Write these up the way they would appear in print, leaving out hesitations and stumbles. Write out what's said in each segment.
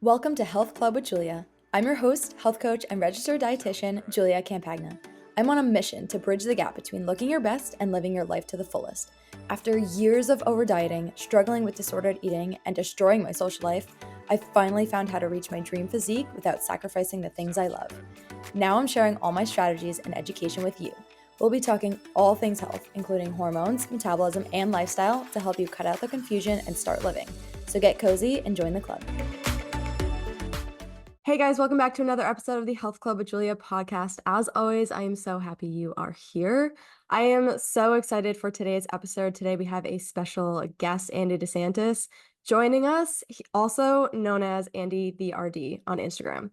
Welcome to Health Club with Julia. I'm your host, health coach, and registered dietitian, Julia Campagna. I'm on a mission to bridge the gap between looking your best and living your life to the fullest. After years of over dieting, struggling with disordered eating, and destroying my social life, I finally found how to reach my dream physique without sacrificing the things I love. Now I'm sharing all my strategies and education with you. We'll be talking all things health, including hormones, metabolism, and lifestyle to help you cut out the confusion and start living. So get cozy and join the club. Hey guys, welcome back to another episode of the Health Club with Julia podcast. As always, I am so happy you are here. I am so excited for today's episode. Today we have a special guest, Andy DeSantis, joining us, also known as Andy the RD on Instagram.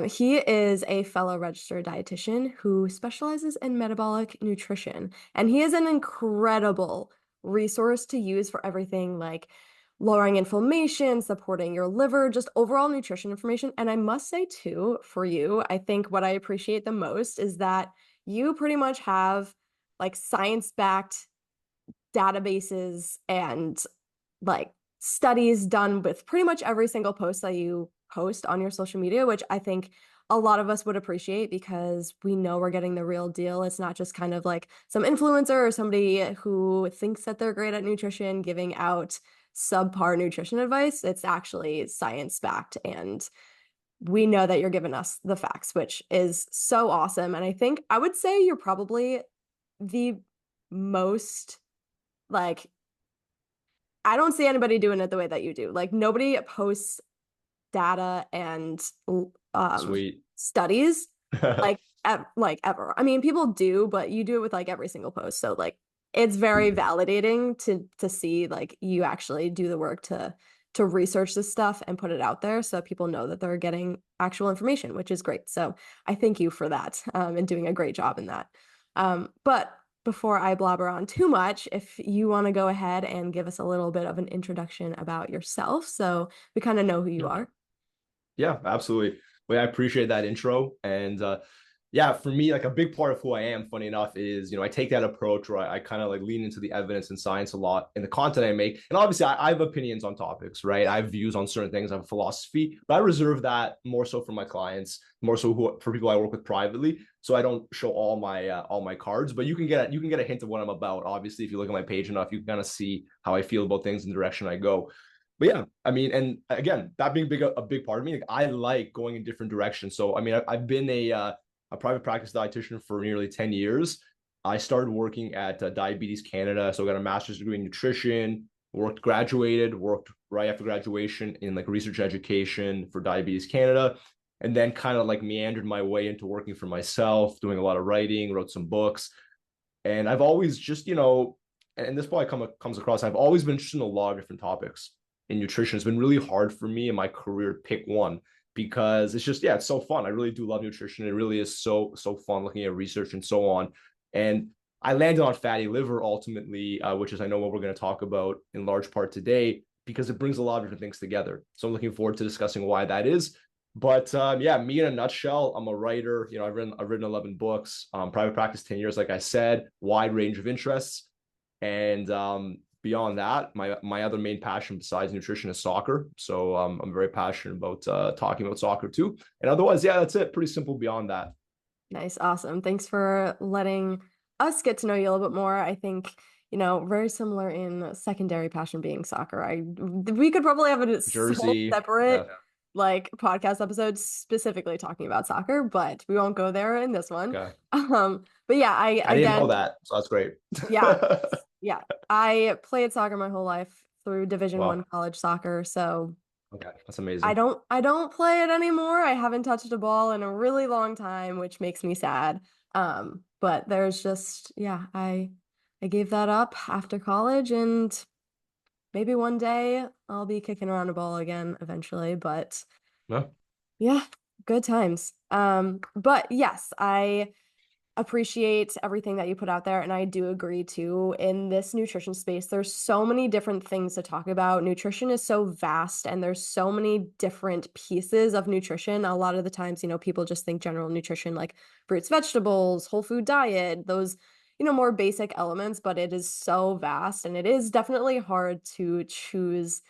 He is a fellow registered dietitian who specializes in metabolic nutrition, and he is an incredible resource to use for everything like lowering inflammation, supporting your liver, just overall nutrition information. And I must say too, for you, I think what I appreciate the most is that you pretty much have like science-backed databases and like studies done with pretty much every single post that you post on your social media, which I think a lot of us would appreciate because we know we're getting the real deal. It's not just kind of like some influencer or somebody who thinks that they're great at nutrition giving out subpar nutrition advice. It's actually science-backed, and we know that you're giving us the facts, which is so awesome. And I think I would say you're probably the most like, I don't see anybody doing it the way that you do. Like nobody posts data and Sweet. studies like ever. I mean, people do, but you do it with like every single post. So like it's very validating to see like you actually do the work to research this stuff and put it out there so people know that they're getting actual information, which is great. So I thank you for that and doing a great job in that. But before I blabber on too much, if you want to go ahead and give us a little bit of an introduction about yourself so we kind of know who you are. Yeah, absolutely. Well, I appreciate that intro. And yeah, for me, like a big part of who I am, funny enough, is, I take that approach where I kind of like lean into the evidence and science a lot in the content I make. And obviously, I have opinions on topics, right? I have views on certain things, I have a philosophy, but I reserve that more so for my clients, more so for people I work with privately. So I don't show all my cards, but you can get a hint of what I'm about. Obviously, if you look at my page enough, you can kind of see how I feel about things and the direction I go. But yeah, I mean, and again, that being a big part of me, like, I like going in different directions. So I mean, I've been a private practice dietitian for nearly 10 years. I started working at Diabetes Canada, so I got a master's degree in nutrition. Graduated, worked right after graduation in like research education for Diabetes Canada, and then kind of like meandered my way into working for myself, doing a lot of writing, wrote some books, and I've always just and this probably comes across. I've always been interested in a lot of different topics in nutrition. It's been really hard for me in my career to pick one because it's just, yeah, it's so fun. I really do love nutrition. It really is so fun looking at research and so on. And I landed on fatty liver ultimately, which is, I know, what we're going to talk about in large part today, because it brings a lot of different things together. So I'm looking forward to discussing why that is. But yeah, me in a nutshell, I'm a writer. I've written 11 books, private practice 10 years, like I said, wide range of interests. And beyond that, my other main passion besides nutrition is soccer. So I'm very passionate about talking about soccer too. And otherwise, yeah, that's it. Pretty simple beyond that. Nice. Awesome. Thanks for letting us get to know you a little bit more. I think, very similar in secondary passion being soccer. We could probably have a whole Jersey. separate Yeah. like podcast episode specifically talking about soccer, but we won't go there in this one. Okay. But yeah, I didn't know that. So that's great. yeah, yeah. I played soccer my whole life through Division One Wow. college soccer, so Okay. That's I amazing. don't I don't play it anymore. I haven't touched a ball in a really long time, which makes me sad. But there's just I gave that up after college, and maybe one day I'll be kicking around a ball again eventually, but No. yeah, good times. But yes, I appreciate everything that you put out there. And I do agree too, in this nutrition space, there's so many different things to talk about. Nutrition is so vast and there's so many different pieces of nutrition. A lot of the times, people just think general nutrition like fruits, vegetables, whole food diet, those, more basic elements, but it is so vast and it is definitely hard to choose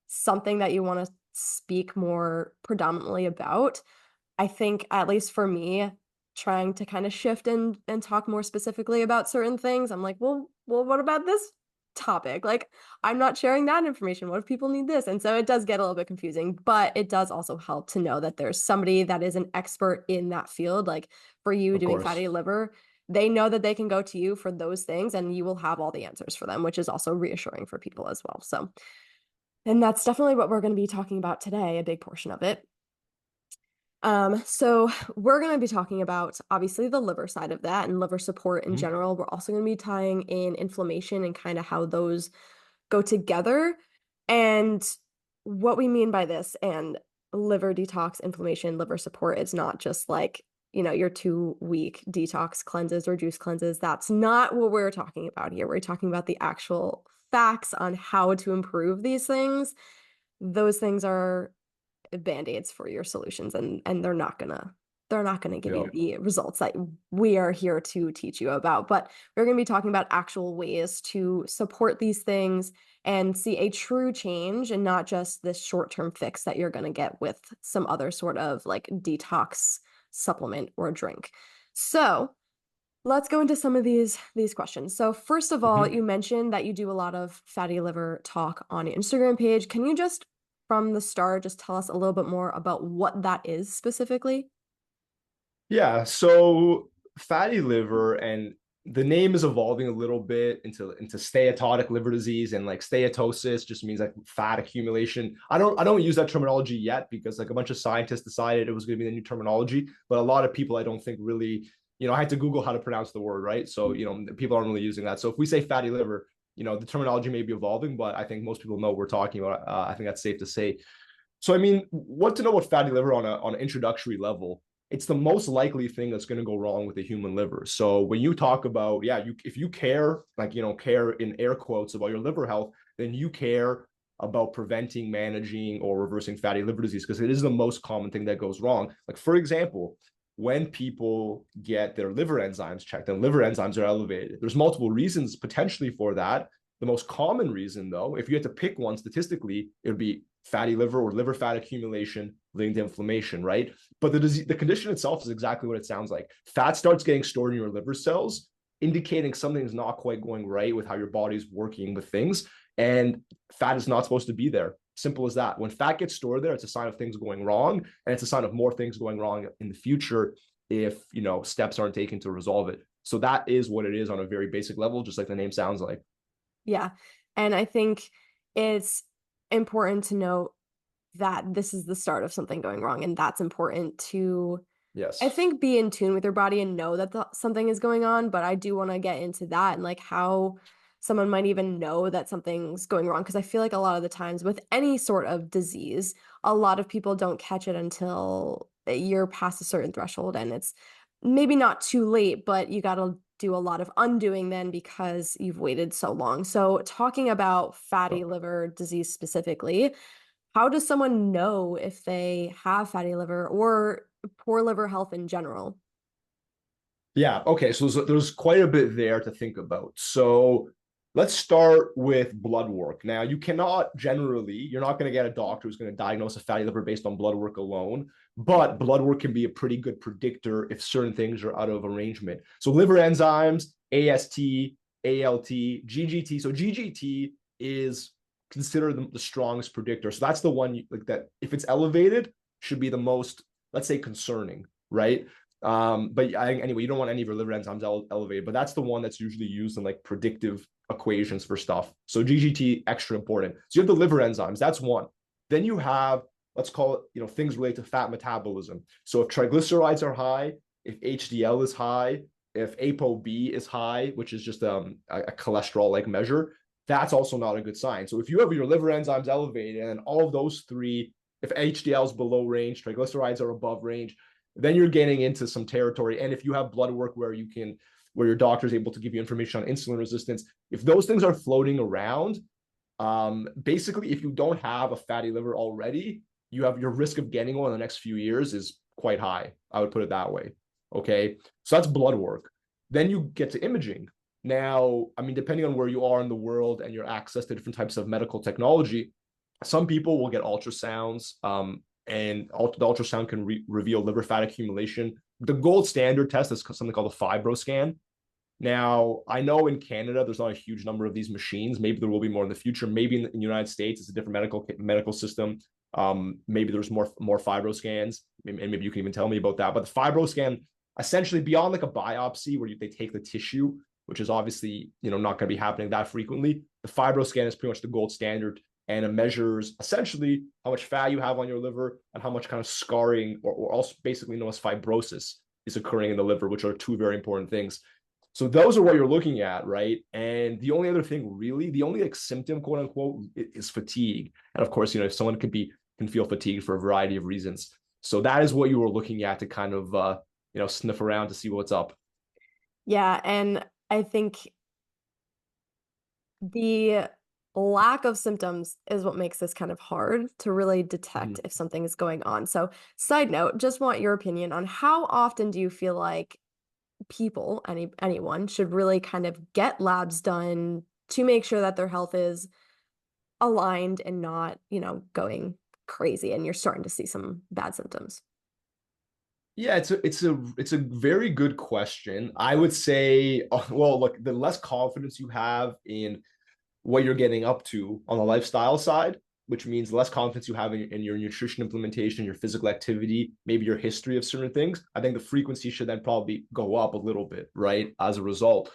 something that you want to speak more predominantly about. I think, at least for me, trying to kind of shift and talk more specifically about certain things, I'm like, well, what about this topic? Like, I'm not sharing that information. What if people need this? And so it does get a little bit confusing, but it does also help to know that there's somebody that is an expert in that field. Like for you Of doing course. fatty liver, they know that they can go to you for those things and you will have all the answers for them, which is also reassuring for people as well. So, and that's definitely what we're going to be talking about today, a big portion of it. So we're going to be talking about obviously the liver side of that and liver support in Mhm. general. We're also going to be tying in inflammation and kind of how those go together and what we mean by this. And liver detox, inflammation, liver support is not just like, your 2 week detox cleanses or juice cleanses. That's not what we're talking about here. We're talking about the actual facts on how to improve these things. Those things are band-aids for your solutions, and they're not gonna give Yeah. you the results that we are here to teach you about. But we're going to be talking about actual ways to support these things and see a true change and not just this short-term fix that you're going to get with some other sort of like detox supplement or drink. So let's go into some of these questions. So first of all, Mhm. you mentioned that you do a lot of fatty liver talk on your Instagram page. Can you just from the start just tell us a little bit more about what that is specifically? Yeah, so fatty liver, and the name is evolving a little bit into steatotic liver disease, and like steatosis just means like fat accumulation. I don't use that terminology yet because like a bunch of scientists decided it was going to be the new terminology, but a lot of people I don't think really, I had to Google how to pronounce the word, right? So, people aren't really using that. So if we say fatty liver, the terminology may be evolving, but I think most people know what we're talking about. I think that's safe to say. So I mean, what to know about fatty liver on an introductory level? It's the most likely thing that's going to go wrong with the human liver. So when you talk about, yeah, if you care, like care in air quotes about your liver health, then you care about preventing, managing, or reversing fatty liver disease because it is the most common thing that goes wrong. Like for example, when people get their liver enzymes checked and liver enzymes are elevated, there's multiple reasons potentially for that. The most common reason, though, if you had to pick one statistically, it would be fatty liver or liver fat accumulation leading to inflammation, right? But the condition itself is exactly what it sounds like. Fat starts getting stored in your liver cells, indicating something is not quite going right with how your body's working with things. And fat is not supposed to be there. Simple as that. When fat gets stored there, it's a sign of things going wrong, and it's a sign of more things going wrong in the future if steps aren't taken to resolve it. So that is what it is on a very basic level, just like the name sounds like. Yeah. And I think it's important to note that this is the start of something going wrong, and that's important to I Yes. think be in tune with your body and know that something is going on, but I do want to get into that and like how someone might even know that something's going wrong. Because I feel like a lot of the times with any sort of disease, a lot of people don't catch it until you're past a certain threshold and it's maybe not too late, but you got to do a lot of undoing then because you've waited so long. So, talking about fatty liver disease specifically, how does someone know if they have fatty liver or poor liver health in general? Yeah. Okay. So there's quite a bit there to think about. So let's start with blood work. Now, you're not going to get a doctor who's going to diagnose a fatty liver based on blood work alone, but blood work can be a pretty good predictor if certain things are out of arrangement. So liver enzymes, AST, ALT, GGT. So GGT is considered the strongest predictor. So that's the one like that if it's elevated should be the most, let's say, concerning, right? But anyway, you don't want any of your liver enzymes elevated, but that's the one that's usually used in like predictive equations for stuff. So GGT extra important. So you have the liver enzymes, that's one. Then you have, let's call it, things related to fat metabolism. So if triglycerides are high, if HDL is high, if ApoB is high, which is just a cholesterol like measure, that's also not a good sign. So if you have your liver enzymes elevated and all of those three, if HDL is below range, triglycerides are above range, then you're getting into some territory. And if you have blood work where your doctor is able to give you information on insulin resistance, if those things are floating around, basically, if you don't have a fatty liver already, your risk of getting one in the next few years is quite high. I would put it that way. Okay. So that's blood work. Then you get to imaging. Now, I mean, depending on where you are in the world and your access to different types of medical technology, Some people will get ultrasounds, and the ultrasound can reveal liver fat accumulation. The gold standard test is something called a fibroscan. Now, I know in Canada there's not a huge number of these machines. Maybe there will be more in the future. Maybe in the United States it's a different medical system. Maybe there's more fibro scans, and maybe you can even tell me about that. But the fibro scan, essentially, beyond like a biopsy where they take the tissue, which is obviously not going to be happening that frequently. The fibro scan is pretty much the gold standard, and it measures essentially how much fat you have on your liver and how much kind of scarring or also basically known as fibrosis is occurring in the liver, which are two very important things. So those are what you're looking at, right? And the only other thing, really, the only like symptom, quote unquote, is fatigue. And of course, if someone can feel fatigued for a variety of reasons. So that is what you were looking at to kind of sniff around to see what's up. Yeah, and I think the lack of symptoms is what makes this kind of hard to really detect if something is going on. So, side note, just want your opinion on how often do you feel like people, anyone, should really kind of get labs done to make sure that their health is aligned and not, going crazy and you're starting to see some bad symptoms. Yeah, it's a very good question. I would say, well, look, the less confidence you have in what you're getting up to on the lifestyle side, which means less confidence you have in your nutrition implementation, your physical activity, maybe your history of certain things, I think the frequency should then probably go up a little bit, right? As a result.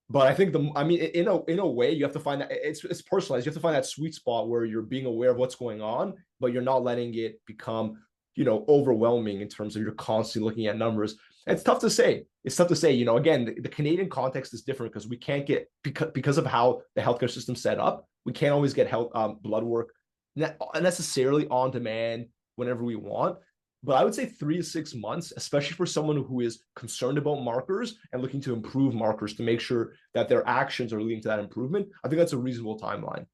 But I think I mean, in a way, you have to find that it's personalized. You have to find that sweet spot where you're being aware of what's going on, but you're not letting it become, overwhelming in terms of you're constantly looking at numbers. And it's tough to say. It's tough to say. Again, the Canadian context is different because we can't get because of how the healthcare system's set up. We can't always get health blood work necessarily on demand whenever we want. But I would say 3 to 6 months, especially for someone who is concerned about markers and looking to improve markers to make sure that their actions are leading to that improvement. I think that's a reasonable timeline.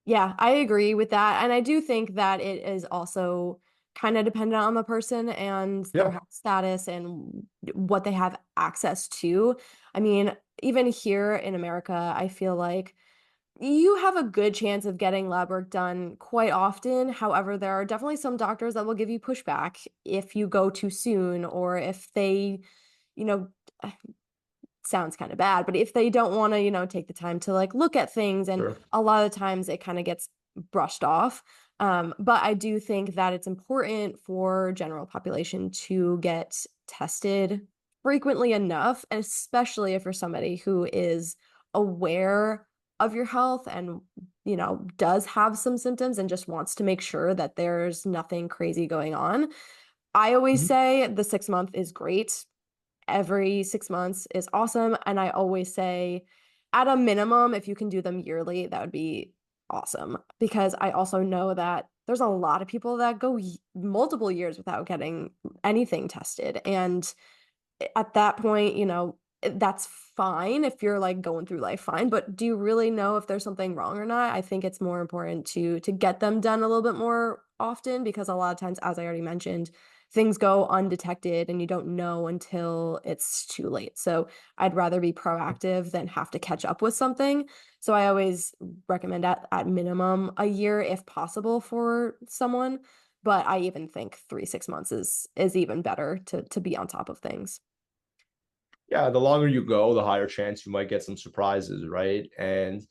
Yeah, I agree with that. And I do think that it is also kind of dependent on the person and their Yeah. health status and what they have access to. I mean, even here in America, I feel like you have a good chance of getting lab work done quite often. However, there are definitely some doctors that will give you pushback if you go too soon or if they, you know, sounds kind of bad, but if they don't want to, take the time to like look at things, and Sure. a lot of times it kind of gets brushed off. But I do think that it's important for general population to get tested frequently enough, and especially if you're somebody who is aware of your health and does have some symptoms and just wants to make sure that there's nothing crazy going on. I always Mhm. say the 6 month is great. Every 6 months is awesome. And I always say, at a minimum, if you can do them yearly, that would be awesome. Because I also know that there's a lot of people that go multiple years without getting anything tested. And at that point, that's fine if you're like going through life fine, but do you really know if there's something wrong or not? I think it's more important to get them done a little bit more often because a lot of times, as I already mentioned, things go undetected and you don't know until it's too late. So I'd rather be proactive than have to catch up with something. So I always recommend at minimum a year if possible for someone. But I even think 3, 6 months is even better to be on top of things. Yeah, the longer you go, the higher chance you might get some surprises, right? And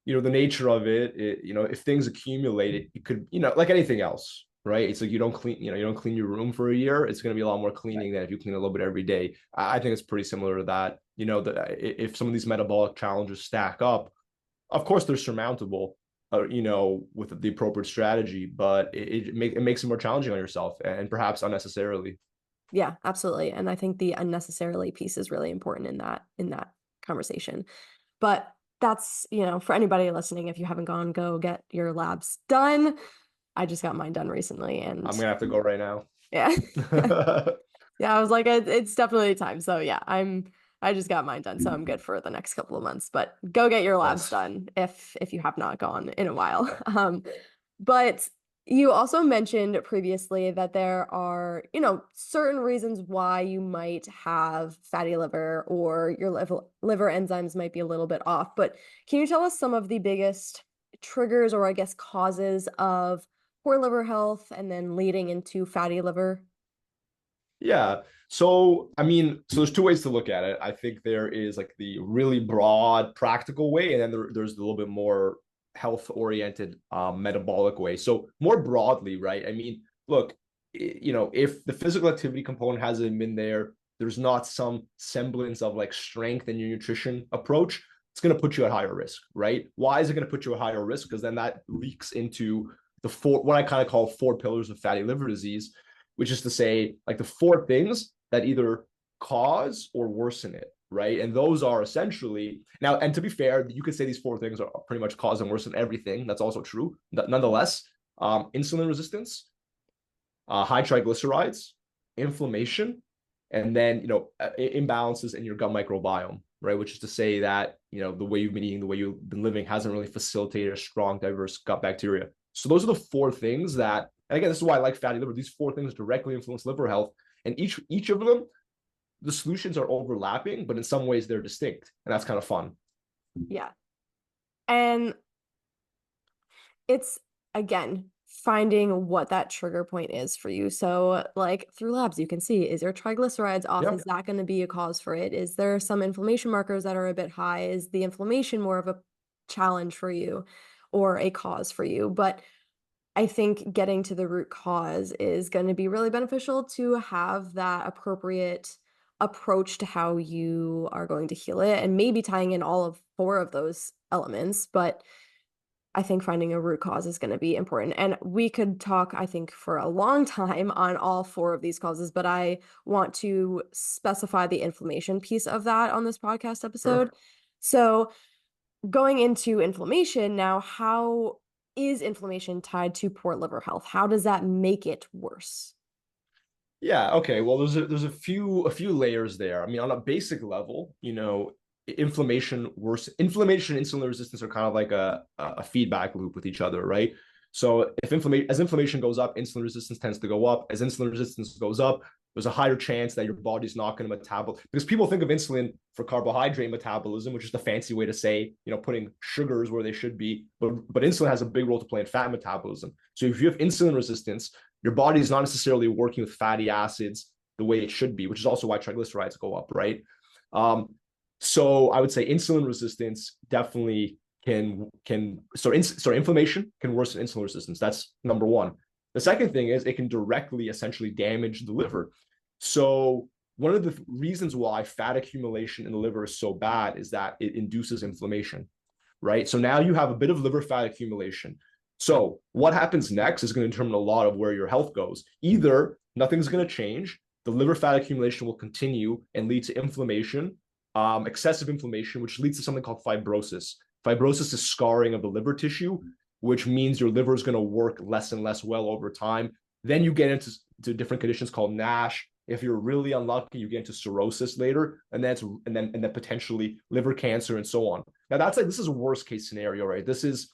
the nature of it, if things accumulate, it could, like anything else, right? It's like you don't clean your room for a year. It's going to be a lot more cleaning than if you clean a little bit every day. I think it's pretty similar to that. If some of these metabolic challenges stack up, of course they're surmountable, with the appropriate strategy, but it makes it more challenging on yourself and perhaps unnecessarily. Yeah, absolutely. And I think the unnecessarily piece is really important in that conversation. But that's, for anybody listening, if you haven't gone, go get your labs done. I just got mine done recently I'm and gonna have to go right now. yeah. Yeah, I was like it's definitely time. So yeah, I just got mine done, so I'm good for the next couple of months. But go get your labs Nice. done if you have not gone in a while. But you also mentioned previously that there are, certain reasons why you might have fatty liver or your liver enzymes might be a little bit off. But can you tell us some of the biggest triggers or I guess causes of poor liver health and then leading into fatty liver? Yeah. So, I mean, so there's two ways to look at it. I think there is like the really broad, practical way, and then there's a little bit more health-oriented, metabolic way. So, more broadly, right? I mean, look, if the physical activity component hasn't been there, there's not some semblance of like strength in your nutrition approach, it's going to put you at higher risk, right? Why is it going to put you at higher risk? Because then that leaks into the four, what I kind of call four pillars of fatty liver disease, which is to say, like the four things that either cause or worsen it, right? And those are essentially now, and to be fair, you could say these four things are pretty much cause and worsen everything. That's also true. Nonetheless, insulin resistance, high triglycerides, inflammation, and then imbalances in your gut microbiome, right? Which is to say that the way you've been eating, the way you've been living hasn't really facilitated a strong, diverse gut bacteria. So those are the four things that, and again, this is why I like fatty liver. These four things directly influence liver health, and each of them, the solutions are overlapping, but in some ways they're distinct, and that's kind of fun. Yeah. And it's again finding what that trigger point is for you. So, like through labs, you can see, is your triglycerides off? Yep. Is that going to be a cause for it? Is there some inflammation markers that are a bit high? Is the inflammation more of a challenge for you or a cause for you? But I think getting to the root cause is going to be really beneficial to have that appropriate approach to how you are going to heal it and maybe tying in all of four of those elements. But I think finding a root cause is going to be important. And we could talk, I think, for a long time on all four of these causes, but I want to specify the inflammation piece of that on this podcast Sure. episode. So, going into inflammation now, how is inflammation tied to poor liver health? How does that make it worse? Yeah, okay. Well, there's a few layers there. I mean, on a basic level, inflammation, insulin resistance are kind of like a feedback loop with each other, right? So if inflammation goes up, insulin resistance tends to go up. As insulin resistance goes up, there's a higher chance that your body's not going to metabolize, because people think of insulin for carbohydrate metabolism, which is the fancy way to say, putting sugars where they should be. But insulin has a big role to play in fat metabolism. So if you have insulin resistance, your body is not necessarily working with fatty acids the way it should be, which is also why triglycerides go up, right? So I would say insulin resistance definitely inflammation can worsen insulin resistance. That's number one. The second thing is it can directly essentially damage the liver. So one of the reasons why fat accumulation in the liver is so bad is that it induces inflammation, right? So now you have a bit of liver fat accumulation. So what happens next is going to determine a lot of where your health goes. Either nothing's going to change, the liver fat accumulation will continue and lead to inflammation, excessive inflammation, which leads to something called fibrosis. Fibrosis is scarring of the liver tissue, which means your liver is going to work less and less well over time. Then you get into different conditions called NASH. If you're really unlucky, you get into cirrhosis later, and then potentially liver cancer and so on. Now this is a worst case scenario, right? This is,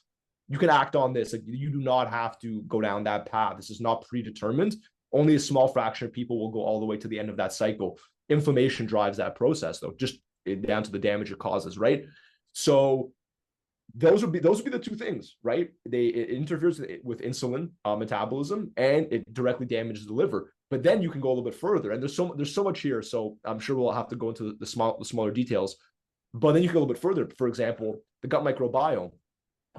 you can act on this. Like, you do not have to go down that path. This is not predetermined. Only a small fraction of people will go all the way to the end of that cycle. Inflammation drives that process, though, just down to the damage it causes, right? So those would be the two things, right? It interferes with insulin metabolism, and it directly damages the liver. But then you can go a little bit further, and there's so much here. So I'm sure we'll have to go into the smaller details. But then you can go a little bit further. For example, the gut microbiome.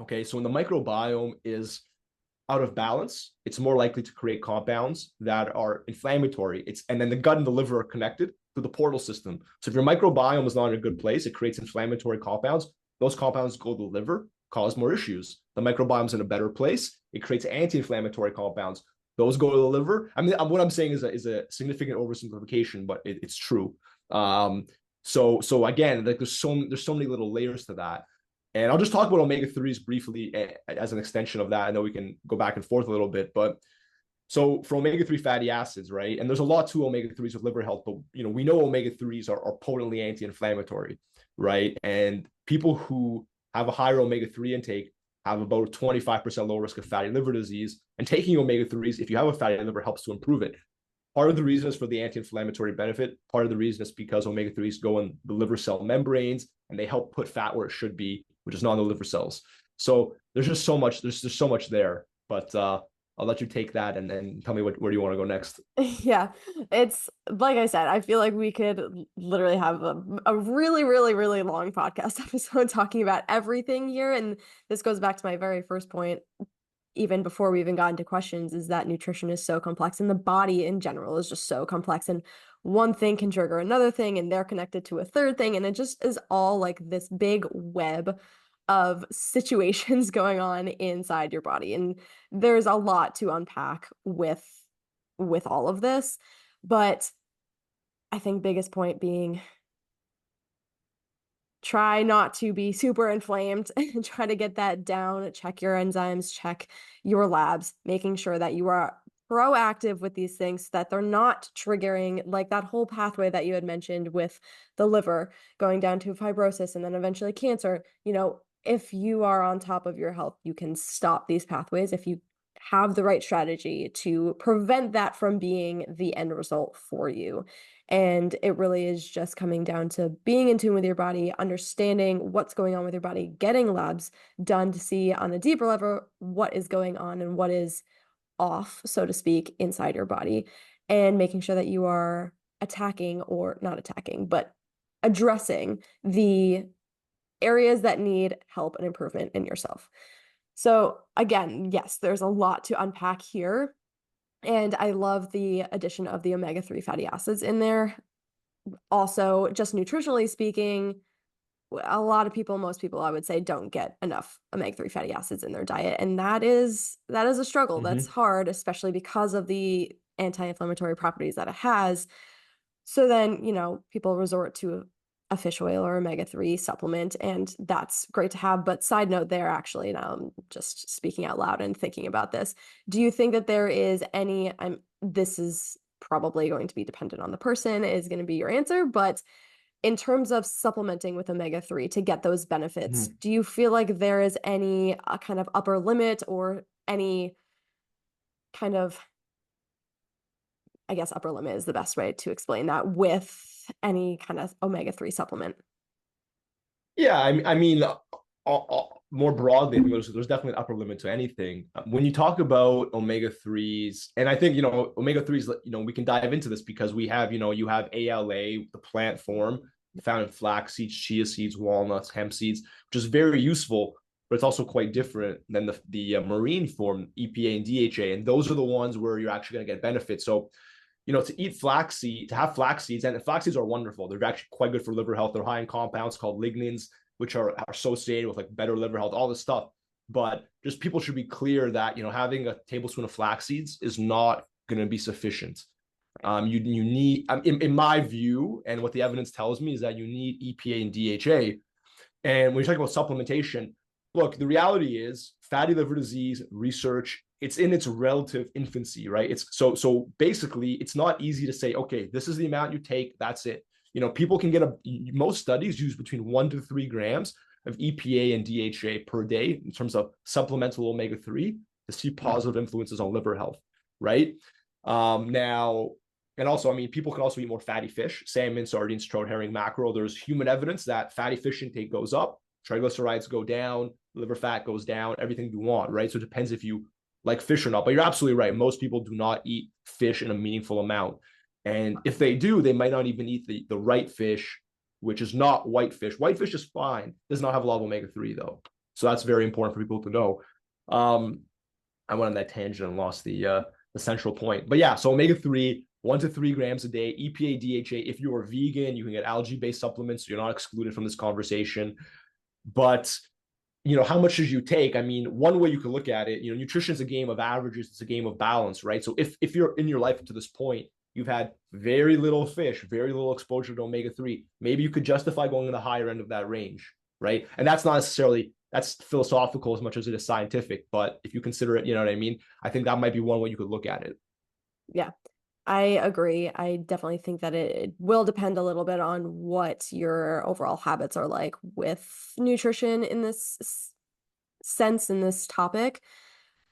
Okay, so when the microbiome is out of balance, it's more likely to create compounds that are inflammatory. And then the gut and the liver are connected to the portal system. So if your microbiome is not in a good place, it creates inflammatory compounds. Those compounds go to the liver, cause more issues. The microbiome's in a better place, it creates anti-inflammatory compounds. Those go to the liver. I mean, what I'm saying is a significant oversimplification, but it's true. So again, like there's so many little layers to that. And I'll just talk about omega-3s briefly as an extension of that. I know we can go back and forth a little bit, but so for omega-3 fatty acids, right? And there's a lot to omega-3s with liver health, but we know omega-3s are potently anti-inflammatory, right? And people who have a higher omega-3 intake have about 25% lower risk of fatty liver disease. And taking omega-3s, if you have a fatty liver, helps to improve it. Part of the reason is for the anti-inflammatory benefit. Part of the reason is because omega-3s go in the liver cell membranes and they help put fat where it should be, which is not in the liver cells. So there's just so much there. But I'll let you take that and then tell me where do you want to go next. Yeah, it's like I said, I feel like we could literally have a really, really, really long podcast episode talking about everything here. And this goes back to my very first point, even before we even got into questions, is that nutrition is so complex and the body in general is just so complex. And one thing can trigger another thing, and they're connected to a third thing. And it just is all like this big web of situations going on inside your body. And there's a lot to unpack with all of this. But I think biggest point being try not to be super inflamed and try to get that down, check your enzymes, check your labs, making sure that you are proactive with these things so that they're not triggering like that whole pathway that you had mentioned with the liver going down to fibrosis and then eventually cancer. If you are on top of your health, you can stop these pathways if you have the right strategy to prevent that from being the end result for you. And it really is just coming down to being in tune with your body, understanding what's going on with your body, getting labs done to see on a deeper level what is going on and what is off, so to speak, inside your body, and making sure that you are attacking or not attacking, but addressing the areas that need help and improvement in yourself. So, again, yes, there's a lot to unpack here. And I love the addition of the omega-3 fatty acids in there. Also, just nutritionally speaking, a lot of people, most people, I would say, don't get enough omega-3 fatty acids in their diet. And that is a struggle. That's Mm-hmm. hard, especially because of the anti-inflammatory properties that it has. So then, people resort to a fish oil or omega-3 supplement, and that's great to have. But side note there, actually, now I'm just speaking out loud and thinking about this. Do you think that there is this is probably going to be dependent on the person, is going to be your answer, but in terms of supplementing with omega-3 to get those benefits, Mm-hmm. do you feel like there is any kind of upper limit or any kind of, I guess upper limit is the best way to explain that with any kind of omega-3 supplement? Yeah, I mean, more broadly, I think there's definitely an upper limit to anything. When you talk about omega threes, and I think omega threes, we can dive into this because we have you have ALA, the plant form found in flax seeds, chia seeds, walnuts, hemp seeds, which is very useful, but it's also quite different than the marine form, EPA and DHA, and those are the ones where you're actually going to get benefits. So to have flax seeds, and flax seeds are wonderful. They're actually quite good for liver health. They're high in compounds called lignans, which are associated with like better liver health, all this stuff. But just people should be clear that having a tablespoon of flax seeds is not going to be sufficient. You need, in my view, and what the evidence tells me is that you need EPA and DHA. And when you talk about supplementation, look, the reality is fatty liver disease research, it's in its relative infancy, right? It's so basically it's not easy to say, okay, this is the amount you take, that's it. People can get most studies use between 1 to 3 grams of EPA and DHA per day in terms of supplemental omega-3 to see positive influences on liver health, right? Now, and also, I mean, people can also eat more fatty fish, salmon, sardines, trout, herring, mackerel. There's human evidence that fatty fish intake goes up, triglycerides go down, liver fat goes down, everything you want, right? So it depends if you like fish or not. But you're absolutely right. Most people do not eat fish in a meaningful amount. And if they do, they might not even eat the right fish, which is not white fish. White fish is fine. Does not have a lot of omega-3 though. So that's very important for people to know. I went on that tangent and lost the central point. But yeah, so omega-3, 1 to 3 grams a day, EPA, DHA. If you are vegan, you can get algae-based supplements, so you're not excluded from this conversation. But how much should you take? I mean, one way you could look at it, nutrition is a game of averages, it's a game of balance, right? So if you're in your life to this point, you've had very little fish, very little exposure to omega-3, maybe you could justify going in the higher end of that range, right? And that's philosophical as much as it is scientific. But if you consider it, you know what I mean? I think that might be one way you could look at it. Yeah, I agree. I definitely think that it will depend a little bit on what your overall habits are like with nutrition in this sense, in this topic.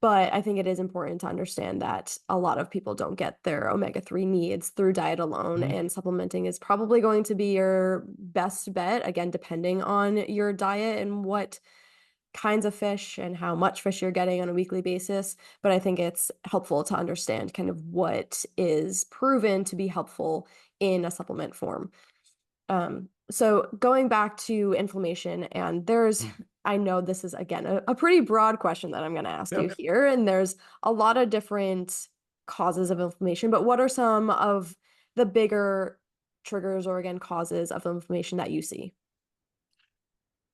But I think it is important to understand that a lot of people don't get their omega-3 needs through diet alone, Mm-hmm. and supplementing is probably going to be your best bet, again, depending on your diet and what kinds of fish and how much fish you're getting on a weekly basis, but I think it's helpful to understand kind of what is proven to be helpful in a supplement form. So going back to inflammation, and I know this is again a pretty broad question that I'm going to ask you Yeah. here, and there's a lot of different causes of inflammation, but what are some of the bigger triggers or again causes of inflammation that you see?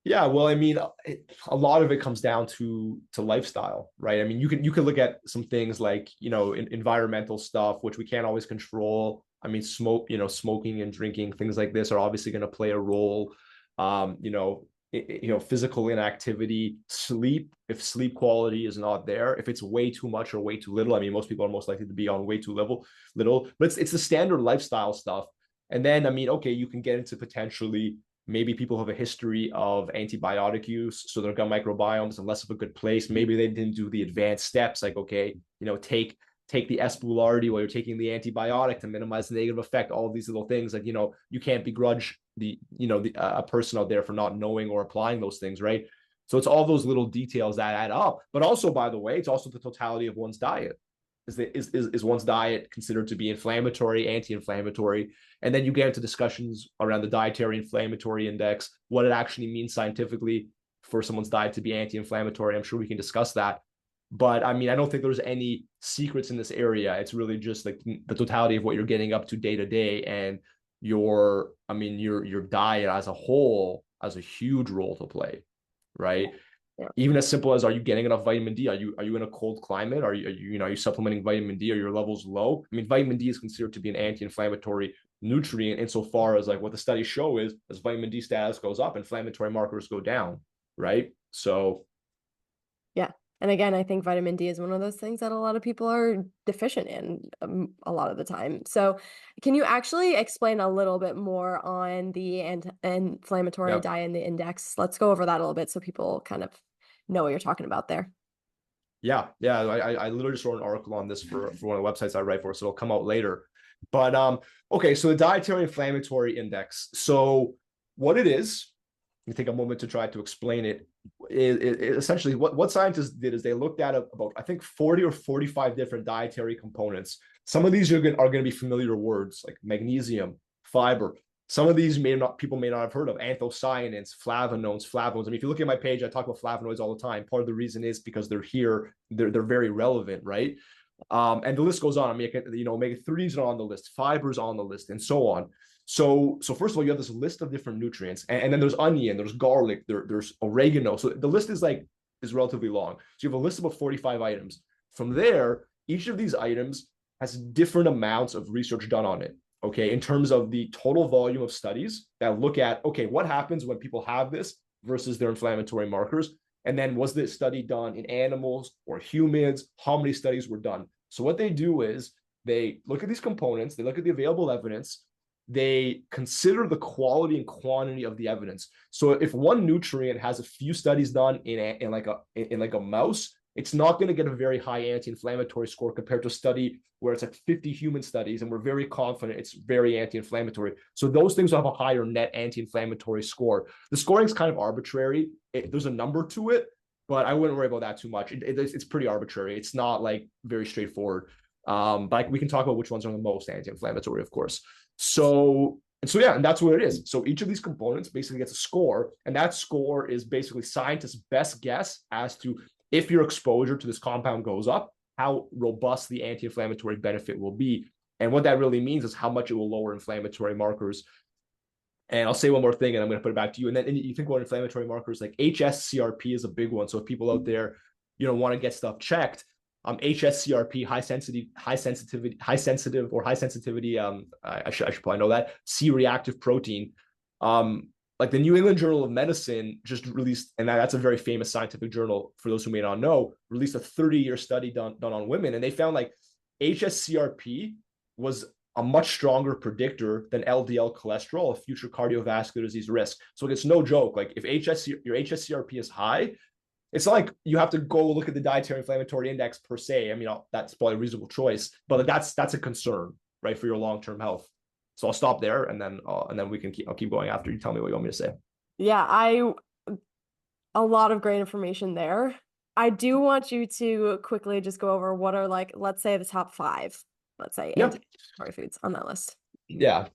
Yeah, well, I mean, a lot of it comes down to lifestyle, right? I mean, you can look at some things like, environmental stuff, which we can't always control. I mean, smoking and drinking, things like this are obviously going to play a role. Physical inactivity, sleep. If sleep quality is not there, if it's way too much or way too little, I mean, most people are most likely to be on way too little, but it's the standard lifestyle stuff. And then, I mean, okay, you can get into potentially maybe people have a history of antibiotic use, so their gut microbiome is in less of a good place. Maybe they didn't do the advanced steps, like, okay, take the Espularity while you're taking the antibiotic to minimize the negative effect. All of these little things, like, you can't begrudge a person out there for not knowing or applying those things, right? So it's all those little details that add up. But also, by the way, it's also the totality of one's diet. Is one's diet considered to be inflammatory, anti-inflammatory? And then you get into discussions around the dietary inflammatory index, what it actually means scientifically for someone's diet to be anti-inflammatory. I'm sure we can discuss that. But I mean, I don't think there's any secrets in this area. It's really just like the totality of what you're getting up to day, and your diet as a whole has a huge role to play, right? Yeah. Even as simple as, are you getting enough vitamin D? Are you in a cold climate? Are you supplementing vitamin D? Are your levels low? I mean, vitamin D is considered to be an anti-inflammatory nutrient insofar as, like, what the studies show is, as vitamin D status goes up, inflammatory markers go down, right? So Yeah. And again, I think vitamin D is one of those things that a lot of people are deficient in a lot of the time. So, can you actually explain a little bit more on the anti-inflammatory yeah. diet and the index? Let's go over that a little bit so people kind of know what you're talking about there. Yeah. I literally just wrote an article on this for one of the websites I write for, so it'll come out later. But okay, so the dietary inflammatory index. So what it is, you take a moment to try to explain it. Essentially, what scientists did is they looked at about, I think, 40 or 45 different dietary components. Some of these are going to be familiar words, like magnesium, fiber. Some of these people may not have heard of: anthocyanins, flavonoids. I mean, if you look at my page, I talk about flavonoids all the time. Part of the reason is because they're here, they're very relevant, right? And the list goes on. I mean, omega-3s are on the list, fibers on the list, and so on. So first of all, you have this list of different nutrients, and then there's onion, there's garlic, there's oregano. So the list is relatively long. So you have a list of about 45 items. From there, each of these items has different amounts of research done on it. Okay, in terms of the total volume of studies that look at, okay, what happens when people have this versus their inflammatory markers, and then was this study done in animals or humans? How many studies were done? So what they do is they look at these components, they look at the available evidence, they consider the quality and quantity of the evidence. So if one nutrient has a few studies done in like a mouse, it's not going to get a very high anti-inflammatory score compared to a study where it's like 50 human studies and we're very confident it's very anti-inflammatory. So those things will have a higher net anti-inflammatory score. The scoring is kind of arbitrary. There's a number to it, but I wouldn't worry about that too much. It's pretty arbitrary. It's not like very straightforward. But we can talk about which ones are the most anti-inflammatory, of course. So yeah, and that's what it is. So each of these components basically gets a score, and that score is basically scientists' best guess as to, if your exposure to this compound goes up, how robust the anti-inflammatory benefit will be. And what that really means is how much it will lower inflammatory markers. And I'll say one more thing, and I'm going to put it back to you. And then you think about inflammatory markers, like HSCRP is a big one. So if people out there, want to get stuff checked, HSCRP, high sensitivity. I should probably know that. C-reactive protein. Like the New England Journal of Medicine just released, and that's a very famous scientific journal for those who may not know, released a 30-year study done on women, and they found like HSCRP was a much stronger predictor than LDL cholesterol of future cardiovascular disease risk. So it's no joke. Like if your HSCRP is high, it's not like you have to go look at the dietary inflammatory index per se. I mean, that's probably a reasonable choice, but that's a concern, right, for your long-term health. So I'll stop there, and then we can I'll keep going after you tell me what you want me to say. Yeah, a lot of great information there. I do want you to quickly just go over what are like, let's say the top five, let's say Yeah. anti-inflammatory foods on that list. Yeah.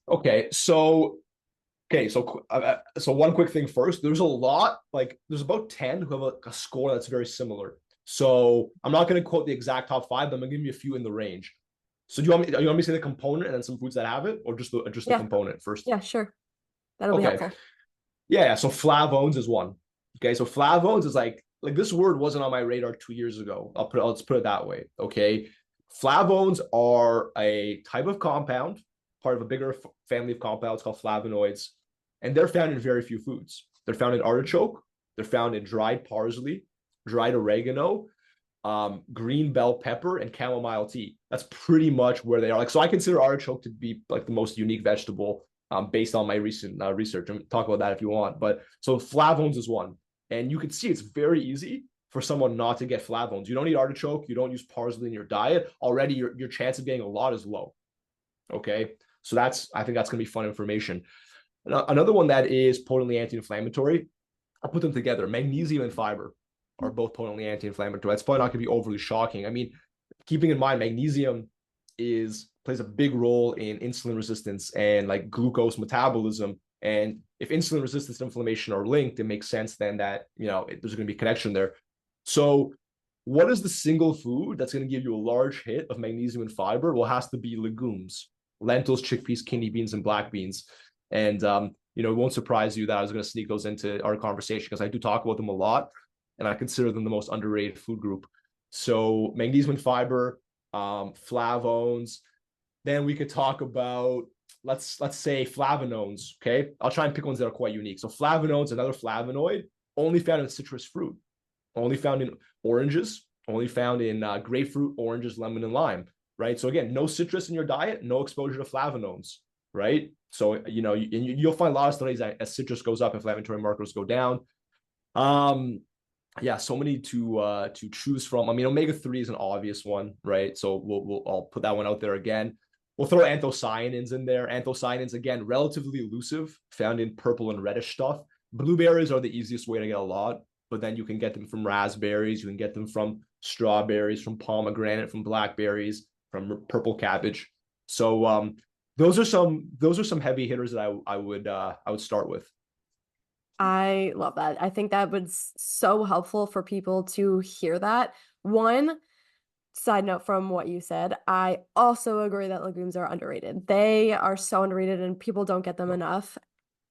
So one quick thing first. There's a lot, like there's about 10 who have a score that's very similar. So I'm not going to quote the exact top five, but I'm going to give you a few in the range. So do you want me to say the component and then some foods that have it, or just the Yeah, component first? yeah, sure. That'll be Okay. helpful. Yeah. So flavones is one. Okay. So flavones is like this word wasn't on my radar 2 years ago. Let's put it that way. Okay. Flavones are a type of compound, part of a bigger family of compounds called flavonoids, and they're found in very few foods. They're found in artichoke. They're found in dried parsley, dried oregano, green bell pepper, and chamomile tea. That's pretty much where they are. Like, so I consider artichoke to be like the most unique vegetable based on my recent research. And talk about that if you want. But so flavones is one, and you can see it's very easy for someone not to get flavones. You don't eat artichoke. You don't use parsley in your diet. Already, your chance of getting a lot is low. Okay, so I think that's going to be fun information. Another one that is potently anti-inflammatory. I'll put them together. Magnesium and fiber are both potently anti-inflammatory. That's probably not going to be overly shocking. I mean, keeping in mind magnesium is plays a big role in insulin resistance and like glucose metabolism. And if insulin resistance and inflammation are linked, it makes sense then that there's going to be a connection there. So, what is the single food that's going to give you a large hit of magnesium and fiber? Well, it has to be legumes, lentils, chickpeas, kidney beans, and black beans. And it won't surprise you that I was going to sneak those into our conversation because I do talk about them a lot, and I consider them the most underrated food group. So magnesium and fiber, flavones. Then we could talk about let's say flavonones. Okay, I'll try and pick ones that are quite unique. So flavonones, another flavonoid, only found in citrus fruit, only found in oranges, only found in grapefruit, oranges, lemon, and lime. Right. So again, no citrus in your diet, no exposure to flavonones. Right. So you'll find a lot of studies that as citrus goes up, inflammatory markers go down. Um, yeah, so many to choose from. I mean, omega-3 is an obvious one, right? So I'll put that one out there again. We'll throw anthocyanins in there. Anthocyanins, again, relatively elusive, found in purple and reddish stuff. Blueberries are the easiest way to get a lot, but then you can get them from raspberries, you can get them from strawberries, from pomegranate, from blackberries, from purple cabbage. So those are some heavy hitters that I would start with. I love that. I think that was so helpful for people to hear that. One side note from what you said, I also agree that legumes are underrated. They are so underrated and people don't get them enough.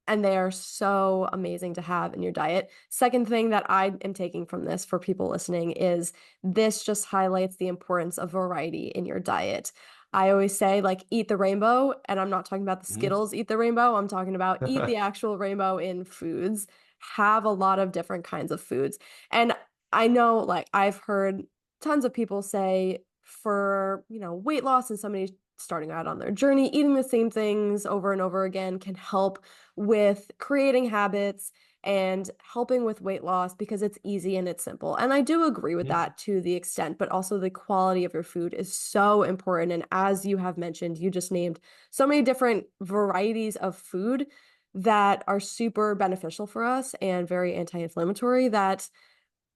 And they are so amazing to have in your diet. Second thing that I am taking from this for people listening is this just highlights the importance of variety in your diet. I always say, like, eat the rainbow, and I'm not talking about the Mhm. Skittles, eat the rainbow. I'm talking about eat the actual rainbow in foods. Have a lot of different kinds of foods. And I know, like, I've heard tons of people say for, weight loss and somebody starting out on their journey, eating the same things over and over again can help with creating habits and helping with weight loss because it's easy and it's simple. And I do agree with that to the extent, but also the quality of your food is so important. And as you have mentioned, you just named so many different varieties of food that are super beneficial for us and very anti-inflammatory that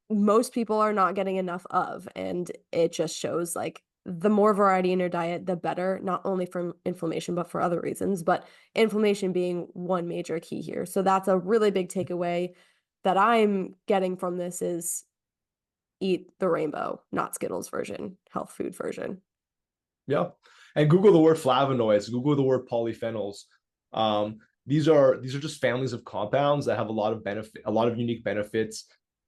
most people are not getting enough of. And it just shows like the more variety in your diet, the better, not only from inflammation, but for other reasons, but inflammation being one major key here. So that's a really big takeaway that I'm getting from this is eat the rainbow, not Skittles version, health food version. Yeah. And Google the word flavonoids, Google the word polyphenols. These are just families of compounds that have a lot of unique benefits.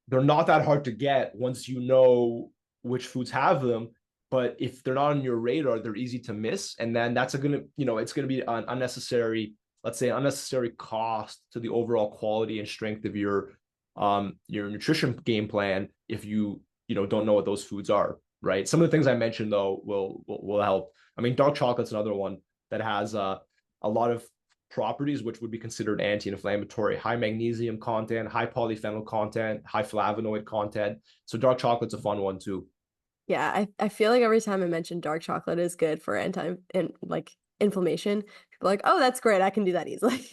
They're not that hard to get once you know which foods have them. But if they're not on your radar, they're easy to miss. And then it's gonna be an unnecessary, let's say, unnecessary cost to the overall quality and strength of your nutrition game plan if you don't know what those foods are, right? Some of the things I mentioned though will help. I mean, dark chocolate's another one that has a lot of properties which would be considered anti-inflammatory: high magnesium content, high polyphenol content, high flavonoid content. So dark chocolate's a fun one too. Yeah, I feel like every time I mention dark chocolate is good for like inflammation, people are like, oh, that's great. I can do that easily.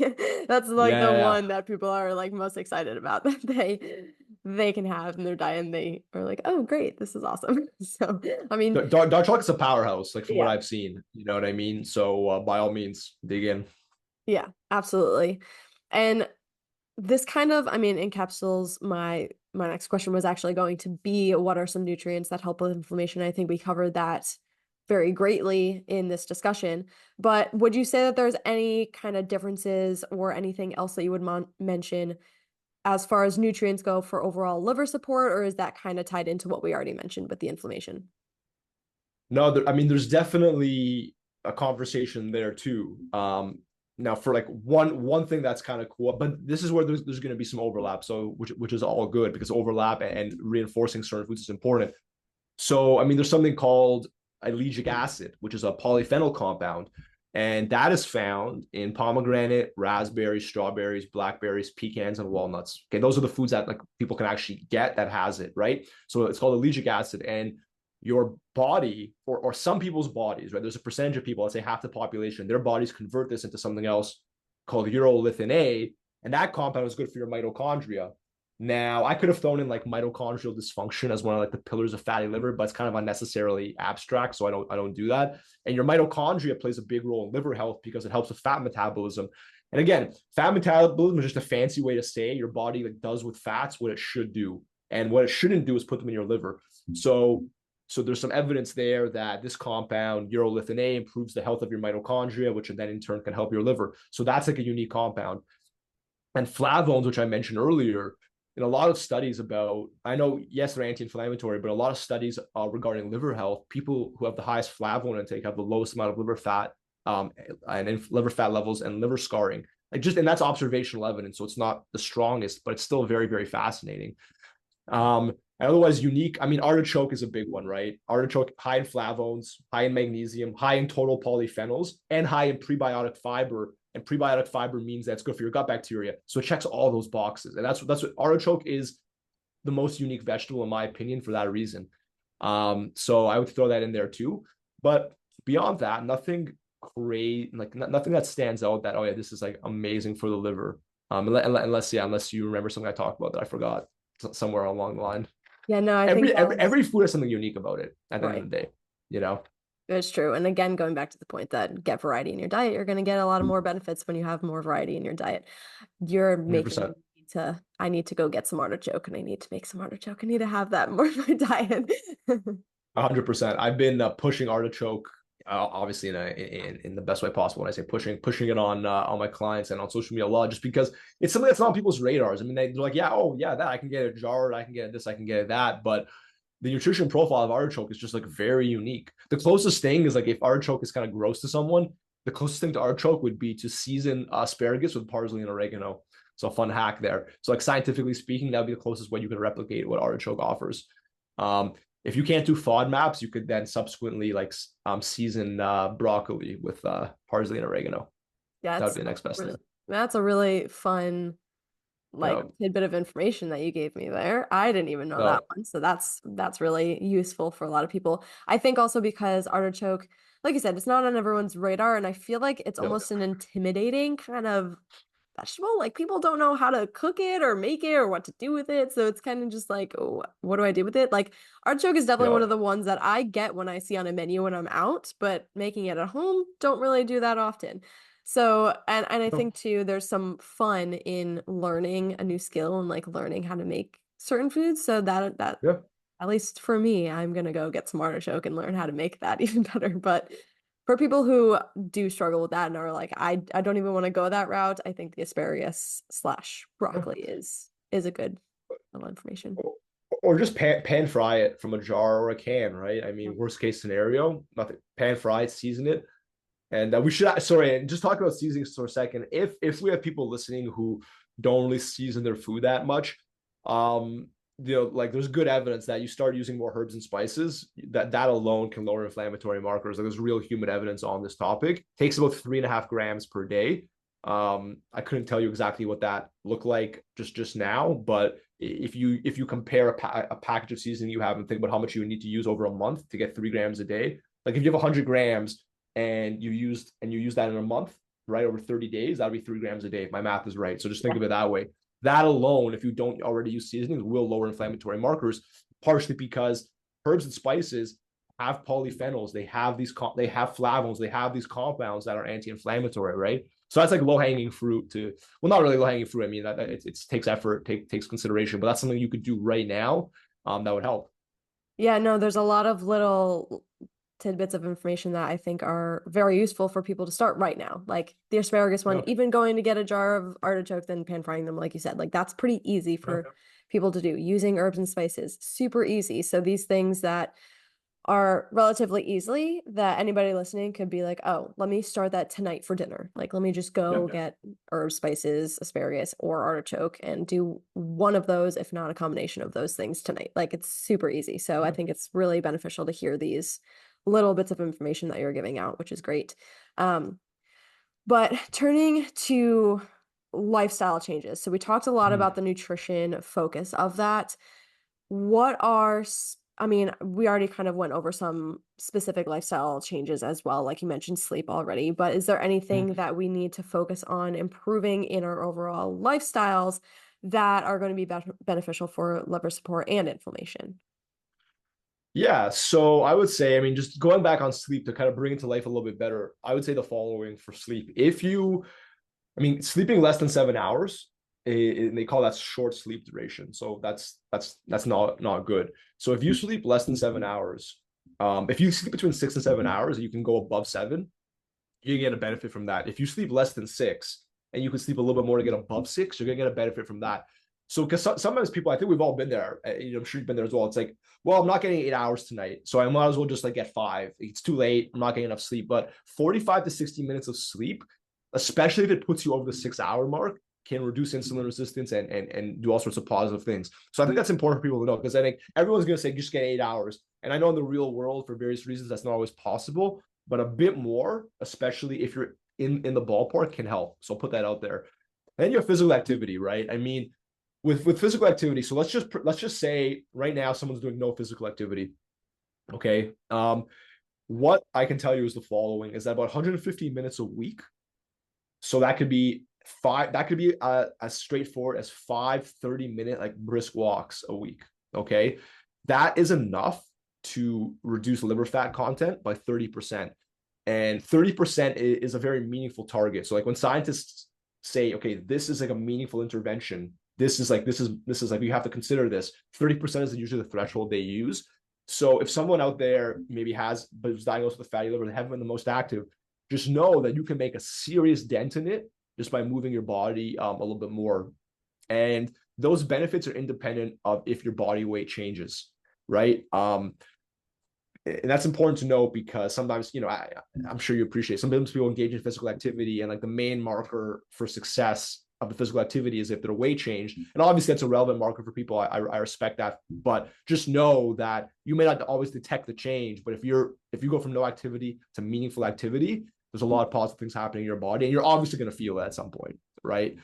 That's like the Yeah, one that people are like most excited about that they can have in their diet and they are like, oh, great, this is awesome. So, I mean, Dark chocolate's a powerhouse, like from what yeah, I've seen. You know what I mean? So by all means, dig in. yeah, absolutely. And this kind of, I mean, encapsulates my next question was actually going to be what are some nutrients that help with inflammation? I think we covered that very greatly in this discussion. But would you say that there's any kind of differences or anything else that you would mention as far as nutrients go for overall liver support, or is that kind of tied into what we already mentioned with the inflammation? No, I mean, there's definitely a conversation there too. Now for like one thing that's kind of cool, but this is where there's going to be some overlap. So which is all good because overlap and reinforcing certain foods is important. So I mean, there's something called ellagic acid, which is a polyphenol compound, and that is found in pomegranate, raspberries, strawberries, blackberries, pecans, and walnuts. Okay, those are the foods that like people can actually get that has it, right? So it's called ellagic acid, and your body or some people's bodies, right? There's a percentage of people, let's say half the population, their bodies convert this into something else called urolithin A, and that compound is good for your mitochondria. Now, I could have thrown in like mitochondrial dysfunction as one of like the pillars of fatty liver, but it's kind of unnecessarily abstract, so I don't do that. And your mitochondria plays a big role in liver health because it helps with fat metabolism. And again, fat metabolism is just a fancy way to say your body like does with fats what it should do, and what it shouldn't do is put them in your liver. So there's some evidence there that this compound, urolithin A, improves the health of your mitochondria, which then in turn can help your liver. So that's like a unique compound. And flavones, which I mentioned earlier, in a lot of studies about, I know, yes, they're anti-inflammatory, but a lot of studies regarding liver health, people who have the highest flavone intake have the lowest amount of liver fat and liver fat levels and liver scarring. And that's observational evidence, so it's not the strongest, but it's still very, very fascinating. And otherwise unique, I mean, artichoke is a big one, right? Artichoke high in flavones, high in magnesium, high in total polyphenols, and high in prebiotic fiber. And prebiotic fiber means that's good for your gut bacteria. So it checks all those boxes. And that's what artichoke is, the most unique vegetable in my opinion for that reason. So I would throw that in there too. But beyond that, nothing great, like nothing that stands out that, oh yeah, this is like amazing for the liver. Unless you remember something I talked about that I forgot somewhere along the line. Yeah, no, I think every that every was every food has something unique about it at the end right. of the day, you know. It's true. And again, going back to the point that get variety in your diet, you're going to get a lot of more benefits when you have more variety in your diet. You're making 100%. me need to, I need to go get some artichoke and I need to make some artichoke. I need to have that more in my diet. 100%. I've been pushing artichoke, obviously in the best way possible. When I say pushing it on my clients and on social media a lot, just because it's something that's not on people's radars. I mean, they're like, yeah, oh yeah, that I can get it jarred, I can get this, I can get that, but the nutrition profile of artichoke is just like very unique. The closest thing is like if artichoke is kind of gross to someone, the closest thing to artichoke would be to season asparagus with parsley and oregano. So a fun hack there. So like scientifically speaking, that would be the closest way you could replicate what artichoke offers. Um, if you can't do FODMAPs, you could then subsequently like season broccoli with parsley and oregano. That would That's be the next best really, thing. that's a really fun like Yeah, tidbit of information that you gave me there. I didn't even know that no, one. So that's really useful for a lot of people. I think also because artichoke, like you said, it's not on everyone's radar, and I feel like it's no, almost an intimidating kind of vegetable. Like people don't know how to cook it or make it or what to do with it. So it's kind of just like, oh, what do I do with it? Like artichoke is definitely one of no, the ones that I get when I see on a menu when I'm out, but making it at home, don't really do that often. So, and I no. think too, there's some fun in learning a new skill and like learning how to make certain foods. So that Yeah. at least for me, I'm gonna go get some artichoke and learn how to make that even better. But for people who do struggle with that and are like, I don't even want to go that route, I think the asparagus slash Yeah. broccoli is a good little information. Or just pan fry it from a jar or a can, right? I mean, worst case scenario, nothing. Pan fry it, season it, and we should sorry, and just talk about seasonings for a second. If we have people listening who don't really season their food that much, um, like there's good evidence that you start using more herbs and spices, that alone can lower inflammatory markers. Like there's real human evidence on this topic. Takes about 3.5 grams per day. I couldn't tell you exactly what that looked like just now, but if you compare a package of seasoning you have and think about how much you would need to use over a month to get 3 grams a day, like if you have 100 grams and you use that in a month, right, over 30 days, that'd be 3 grams a day if my math is right. So just think Yeah. of it that way. That alone, if you don't already use seasonings, will lower inflammatory markers, partially because herbs and spices have polyphenols, they have they have flavonols, they have these compounds that are anti-inflammatory, right? So that's like low hanging fruit to, well, not really low hanging fruit. I mean, it takes effort, takes consideration, but that's something you could do right now. That would help. Yeah, no, there's a lot of little tidbits of information that I think are very useful for people to start right now. Like the asparagus one, Yeah, even going to get a jar of artichokes and pan frying them, like you said, like that's pretty easy yeah, for people to do. Using herbs and spices, super easy. So these things that are relatively easily that anybody listening could be like, oh, let me start that tonight for dinner. Like, let me just go yeah. get herbs, spices, asparagus, or artichoke and do one of those, if not a combination of those things tonight. Like, it's super easy. So I think it's really beneficial to hear these little bits of information that you're giving out, which is great. Um, but turning to lifestyle changes. So we talked a lot Mhm. about the nutrition focus of that. What are, I mean, we already kind of went over some specific lifestyle changes as well, like you mentioned sleep already, but is there anything Mhm. that we need to focus on improving in our overall lifestyles that are going to be beneficial for liver support and inflammation? Yeah, so I would say, I mean, just going back on sleep to kind of bring it to life a little bit better, I would say the following for sleep. If you, I mean, sleeping less than 7 hours, they call that short sleep duration. So that's not good. So if you sleep less than 7 hours, if you sleep between 6 and 7 hours, you can go above seven, you get a benefit from that. If you sleep less than six and you can sleep a little bit more to get above six, you're gonna get a benefit from that. So because sometimes people, I think we've all been there. I'm sure you've been there as well. It's like, well, I'm not getting 8 hours tonight, so I might as well just like get five. It's too late. I'm not getting enough sleep. But 45 to 60 minutes of sleep, especially if it puts you over the 6 hour mark, can reduce insulin resistance and do all sorts of positive things. So I think that's important for people to know because I think everyone's gonna say just get 8 hours. And I know in the real world, for various reasons, that's not always possible, but a bit more, especially if you're in the ballpark, can help. So I'll put that out there. Then you have physical activity, right? I mean, with physical activity. So let's just say right now someone's doing no physical activity. Okay. What I can tell you is the following: is that about 150 minutes a week. So that could be five. That could be as straightforward as 5 30-minute like brisk walks a week. Okay, that is enough to reduce liver fat content by 30%. And 30% is a very meaningful target. So like when scientists say, okay, this is like a meaningful intervention, this is like you have to consider this. 30% is usually the threshold they use. So if someone out there maybe has but is diagnosed with a fatty liver, they haven't been the most active, just know that you can make a serious dent in it just by moving your body a little bit more. And those benefits are independent of if your body weight changes, right? And that's important to note because sometimes, I'm sure you appreciate, sometimes people engage in physical activity and like the main marker for success of the physical activity is if their weight changed. And obviously that's a relevant marker for people. I respect that, but just know that you may not always detect the change, but if you go from no activity to meaningful activity, there's a lot of positive things happening in your body and you're obviously going to feel it at some point, right?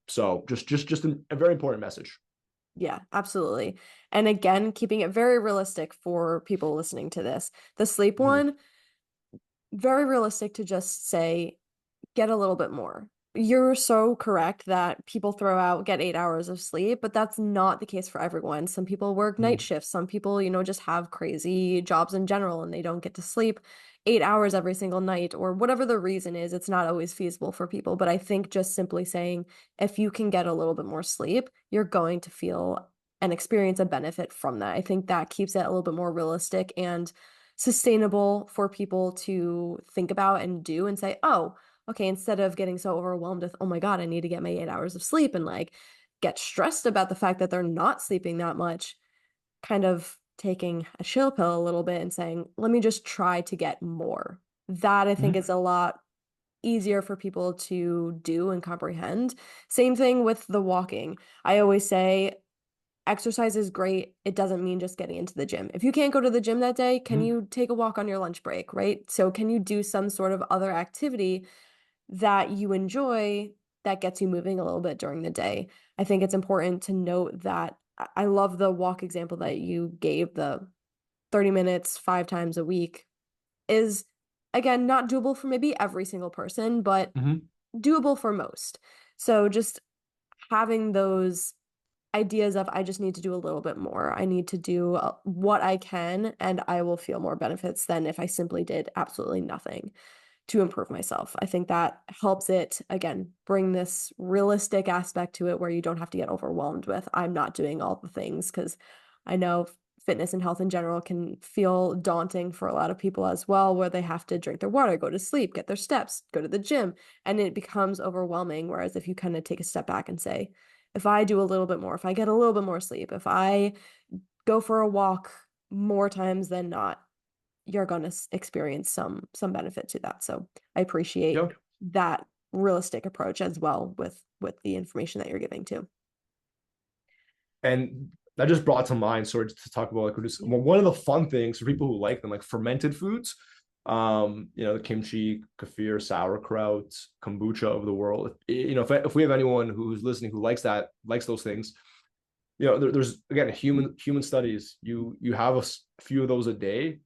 So just a very important message. Yeah, absolutely. And again, keeping it very realistic for people listening to this. The sleep Mm-hmm. one, very realistic to just say, get a little bit more. You're so correct that people throw out get 8 hours of sleep, but that's not the case for everyone. Some people work night shifts. Some people, just have crazy jobs in general and they don't get to sleep 8 hours every single night or whatever the reason is. It's not always feasible for people. But I think just simply saying if you can get a little bit more sleep, you're going to feel and experience a benefit from that. I think that keeps it a little bit more realistic and sustainable for people to think about and do and say, oh, okay, instead of getting so overwhelmed with, oh my God, I need to get my 8 hours of sleep and like get stressed about the fact that they're not sleeping that much, kind of taking a chill pill a little bit and saying, let me just try to get more. That I think Mm-hmm. is a lot easier for people to do and comprehend. Same thing with the walking. I always say, exercise is great. It doesn't mean just getting into the gym. If you can't go to the gym that day, can Mm-hmm. you take a walk on your lunch break, right? So can you do some sort of other activity that you enjoy that gets you moving a little bit during the day? I think it's important to note that I love the walk example that you gave, the 30 minutes 5 times a week is again not doable for maybe every single person, but Mm-hmm. doable for most. So just having those ideas of I just need to do a little bit more. I need to do what I can, and I will feel more benefits than if I simply did absolutely nothing to improve myself. I think that helps it, again, bring this realistic aspect to it where you don't have to get overwhelmed with, I'm not doing all the things, because I know fitness and health in general can feel daunting for a lot of people as well, where they have to drink their water, go to sleep, get their steps, go to the gym, and it becomes overwhelming. Whereas if you kind of take a step back and say, if I do a little bit more, if I get a little bit more sleep, if I go for a walk more times than not, you're going to experience some benefit to that. So I appreciate Yeah. that realistic approach as well with the information that you're giving too. And that just brought to mind, sort of to talk about like one of the fun things for people who like them, like fermented foods. The kimchi, kefir, sauerkraut, kombucha of the world. If we have anyone who's listening who likes those things, there's again human studies. You have a few of those a day,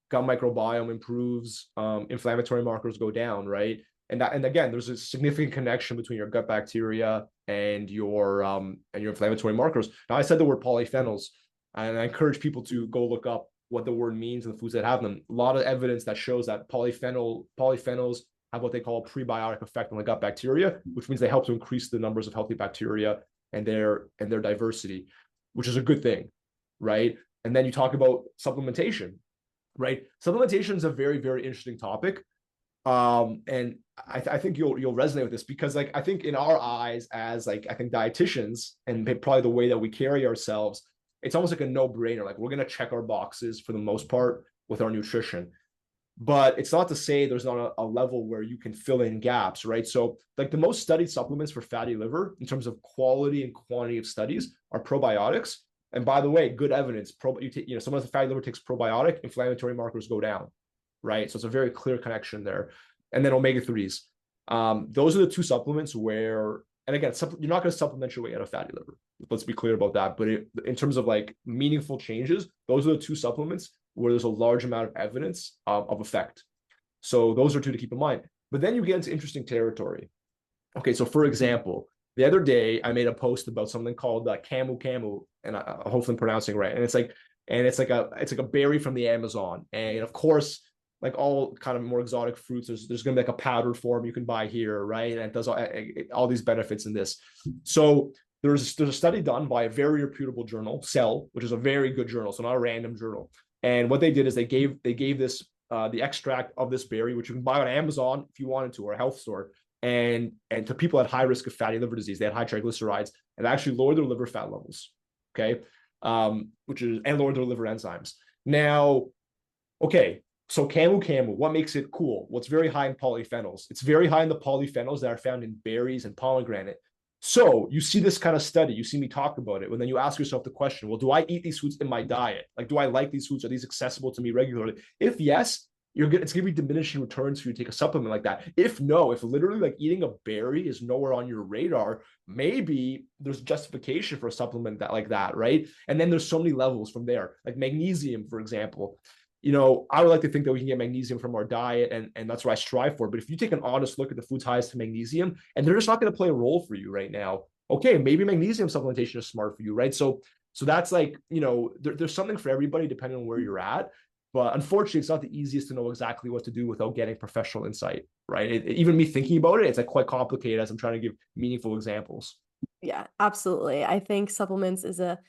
gut microbiome improves, inflammatory markers go down, right? And again, there's a significant connection between your gut bacteria and your inflammatory markers. Now, I said the word polyphenols, and I encourage people to go look up what the word means and the foods that have them. A lot of evidence that shows that polyphenols have what they call a prebiotic effect on the gut bacteria, which means they help to increase the numbers of healthy bacteria and their diversity, which is a good thing, right? And then you talk about supplementation, right? Supplementation is a very, very interesting topic. And I think you'll resonate with this because like I think in our eyes as like I think dietitians and probably the way that we carry ourselves, it's almost like a no-brainer. Like we're gonna check our boxes for the most part with our nutrition. But it's not to say there's not a level where you can fill in gaps, right? So like the most studied supplements for fatty liver in terms of quality and quantity of studies are probiotics. And by the way, good evidence. Someone with a fatty liver takes probiotic, inflammatory markers go down, right? So it's a very clear connection there. And then omega threes. Those are the two supplements where, and again, you're not going to supplement your way out of fatty liver. Let's be clear about that. But in terms of like meaningful changes, those are the two supplements where there's a large amount of evidence of effect. So those are two to keep in mind. But then you get into interesting territory. Okay, so for example, the other day I made a post about something called camu camu, and hopefully I'm pronouncing it right. And it's like a berry from the Amazon. And of course, like all kind of more exotic fruits, there's going to be like a powdered form you can buy here, right? And it does all these benefits in this. So there's a study done by a very reputable journal, Cell, which is a very good journal, so not a random journal. And what they did is they gave this the extract of this berry, which you can buy on Amazon if you wanted to, or a health store, and to people at high risk of fatty liver disease. They had high triglycerides and actually lowered their liver fat levels. Okay, and lowered their liver enzymes. Now, okay, so camu, what makes it cool? Well, it's very high in polyphenols. It's very high in the polyphenols that are found in berries and pomegranate. So you see this kind of study, you see me talk about it, and then you ask yourself the question, well, do I eat these foods in my diet? Like, do I like these foods? Are these accessible to me regularly? If yes, it's going to be diminishing returns for you to take a supplement like that. If no, if literally like eating a berry is nowhere on your radar, maybe there's justification for a supplement like that, right? And then there's so many levels from there, like magnesium, for example. I would like to think that we can get magnesium from our diet, and that's what I strive for. But if you take an honest look at the foods highest to magnesium, and they're just not going to play a role for you right now, okay, maybe magnesium supplementation is smart for you, right? So that's like, there's something for everybody depending on where you're at. But unfortunately, it's not the easiest to know exactly what to do without getting professional insight, right? Even me thinking about it, it's like quite complicated as I'm trying to give meaningful examples. Yeah, absolutely. I think supplements is a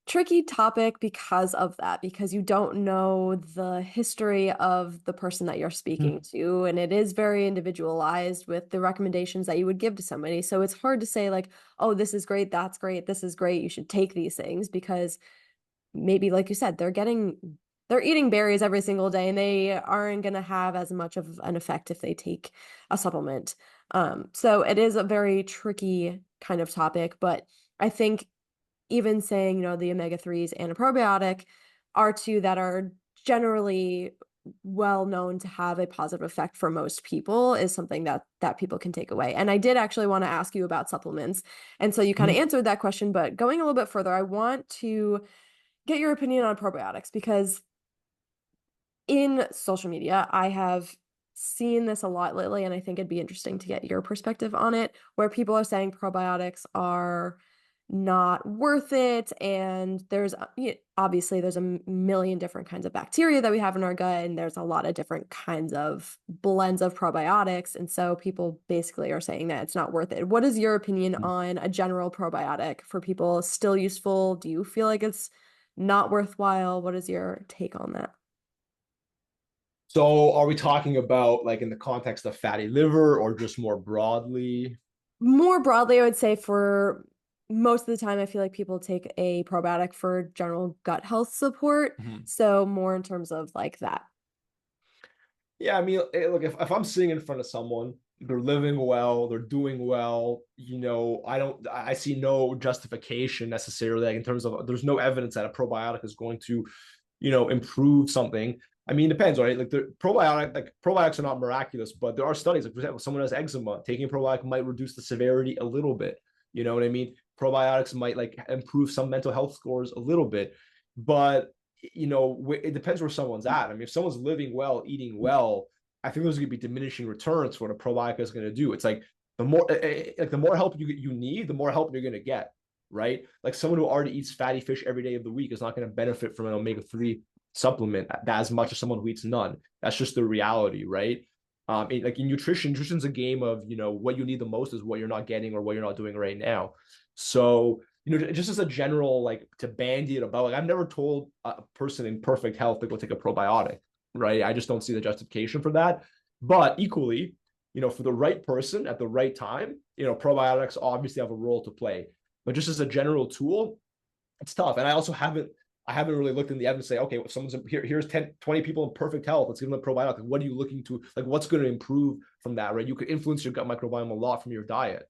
tricky topic because of that, because you don't know the history of the person that you're speaking to, and it is very individualized with the recommendations that you would give to somebody. So it's hard to say like, oh, this is great, that's great, this is great, you should take these things, because maybe, like you said, they're eating berries every single day and they aren't going to have as much of an effect if they take a supplement. So it is a very tricky kind of topic, but I think even saying, the omega-3s and a probiotic are two that are generally well known to have a positive effect for most people is something that people can take away. And I did actually want to ask you about supplements. And so you kind of answered that question, but going a little bit further, I want to get your opinion on probiotics, because in social media, I have seen this a lot lately, and I think it'd be interesting to get your perspective on it, where people are saying probiotics are not worth it. And obviously there's a million different kinds of bacteria that we have in our gut, and there's a lot of different kinds of blends of probiotics. And so people basically are saying that it's not worth it. What is your opinion on a general probiotic for people? Still useful? Do you feel like it's not worthwhile? What is your take on that? So are we talking about like in the context of fatty liver or just more broadly? More broadly, I would say for most of the time, I feel like people take a probiotic for general gut health support. Mhm. So more in terms of like that. Yeah, I mean, look, if I'm sitting in front of someone, they're living well, they're doing well, I see no justification necessarily like, in terms of there's no evidence that a probiotic is going to, improve something. I mean, it depends, right? Like probiotics are not miraculous, but there are studies. Like for example, someone has eczema, taking a probiotic might reduce the severity a little bit. You know what I mean? Probiotics might like improve some mental health scores a little bit, but it depends where someone's at. I mean, if someone's living well, eating well, I think there's going to be diminishing returns for what a probiotic is going to do. It's like the more help you need, the more help you're going to get, right? Like someone who already eats fatty fish every day of the week is not going to benefit from an omega-3 supplement as much as someone who eats none. That's just the reality, right? Like in nutrition's a game of what you need the most is what you're not getting or what you're not doing right now. So just as a general like to bandy it about, like I've never told a person in perfect health to go take a probiotic, right? I just don't see the justification for that. But equally, for the right person at the right time, probiotics obviously have a role to play. But just as a general tool, it's tough. And I haven't really looked in the evidence and say, okay, if someone's here's 10, 20 people in perfect health, let's give them a probiotic. What are you looking to, like, what's going to improve from that, right? You could influence your gut microbiome a lot from your diet,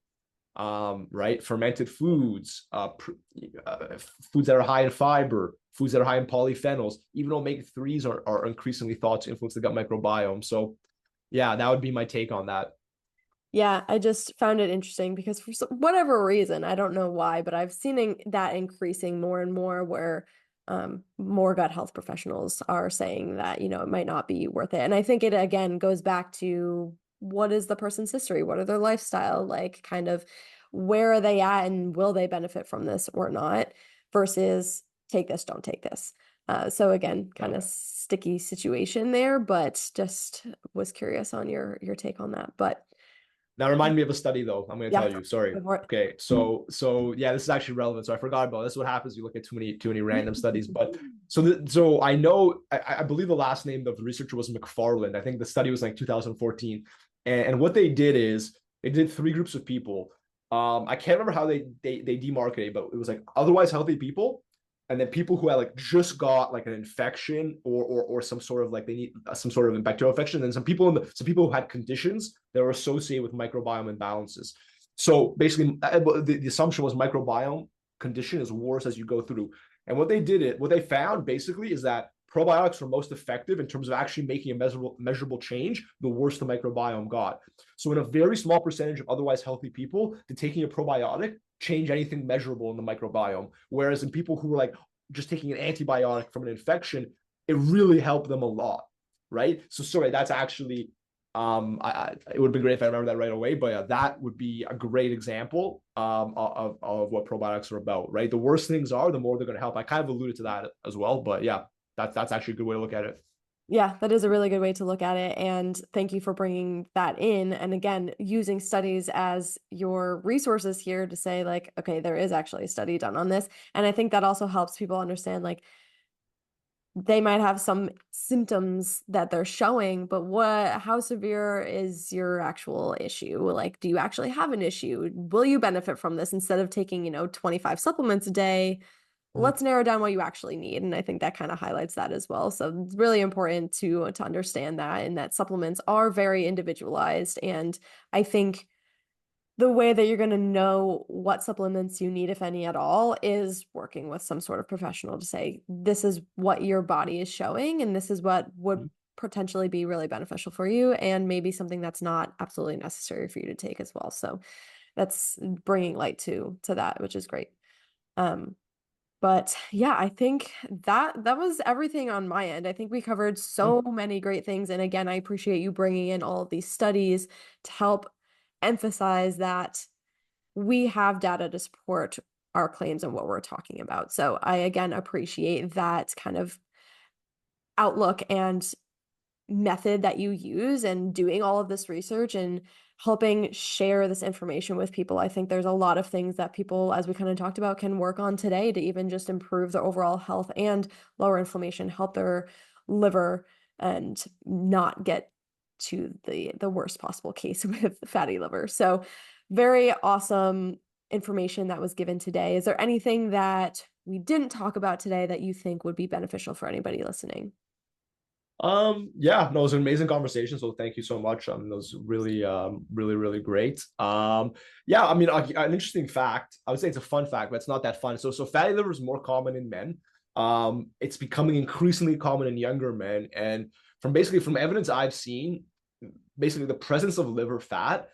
right? Fermented foods, foods that are high in fiber, foods that are high in polyphenols, even omega-3s are increasingly thought to influence the gut microbiome. So yeah, that would be my take on that. Yeah, I just found it interesting because for whatever reason, I don't know why, but I've seen that increasing more and more where more gut health professionals are saying that, it might not be worth it. And I think it again goes back to what is the person's history? What are their lifestyle like? Kind of where are they at and will they benefit from this or not versus take this, don't take this. So again, kind of Okay. sticky situation there, but just was curious on your take on that. But Now remind me of a study though. I'm going to yeah, tell you. Sorry. go for it. Okay, so yeah, this is actually relevant. So I forgot about this. Is what happens. You look at too many random studies. But so I know I believe the last name of the researcher was McFarland. I think the study was like 2014, and what they did is they did three groups of people. I can't remember how they demarcated, but it was like otherwise healthy people, and then people who had like just got like an infection or some sort of like they need some sort of bacterial infection, and then some people who had conditions that were associated with microbiome imbalances. So basically, the assumption was microbiome condition is worse as you go through. And what they found basically is that probiotics were most effective in terms of actually making a measurable change the worse the microbiome got. So in a very small percentage of otherwise healthy people, did taking a probiotic change anything measurable in the microbiome? Whereas in people who were like just taking an antibiotic from an infection, it really helped them a lot, right? So sorry, that's actually it would have been great if I remember that right away, but yeah, that would be a great example of what probiotics are about, right? The worse things are, the more they're going to help. I kind of alluded to that as well, but yeah, that's actually a good way to look at it. Yeah, that is a really good way to look at it. And thank you for bringing that in. And again, using studies as your resources here to say, like, okay, there is actually a study done on this. And I think that also helps people understand, like, they might have some symptoms that they're showing, but how severe is your actual issue? Like, do you actually have an issue? Will you benefit from this instead of taking, 25 supplements a day? Let's narrow down what you actually need. And I think that kind of highlights that as well. So it's really important to understand that and that supplements are very individualized. And I think the way that you're going to know what supplements you need, if any at all, is working with some sort of professional to say, this is what your body is showing, and this is what would potentially be really beneficial for you, and maybe something that's not absolutely necessary for you to take as well. So that's bringing light to that, which is great. Um, But yeah, I think that was everything on my end. I think we covered so many great things. And again, I appreciate you bringing in all of these studies to help emphasize that we have data to support our claims and what we're talking about. So I again appreciate that kind of outlook and method that you use and doing all of this research and helping share this information with people. I think there's a lot of things that people, as we kind of talked about, can work on today to even just improve their overall health and lower inflammation, help their liver and not get to the worst possible case with fatty liver. So very awesome information that was given today. Is there anything that we didn't talk about today that you think would be beneficial for anybody listening? Yeah, no, it was an amazing conversation. So thank you so much. That was really, really great. Yeah, I mean, an interesting fact. I would say it's a fun fact, but it's not that fun. So fatty liver is more common in men. It's becoming increasingly common in younger men, and from evidence I've seen, basically the presence of liver fat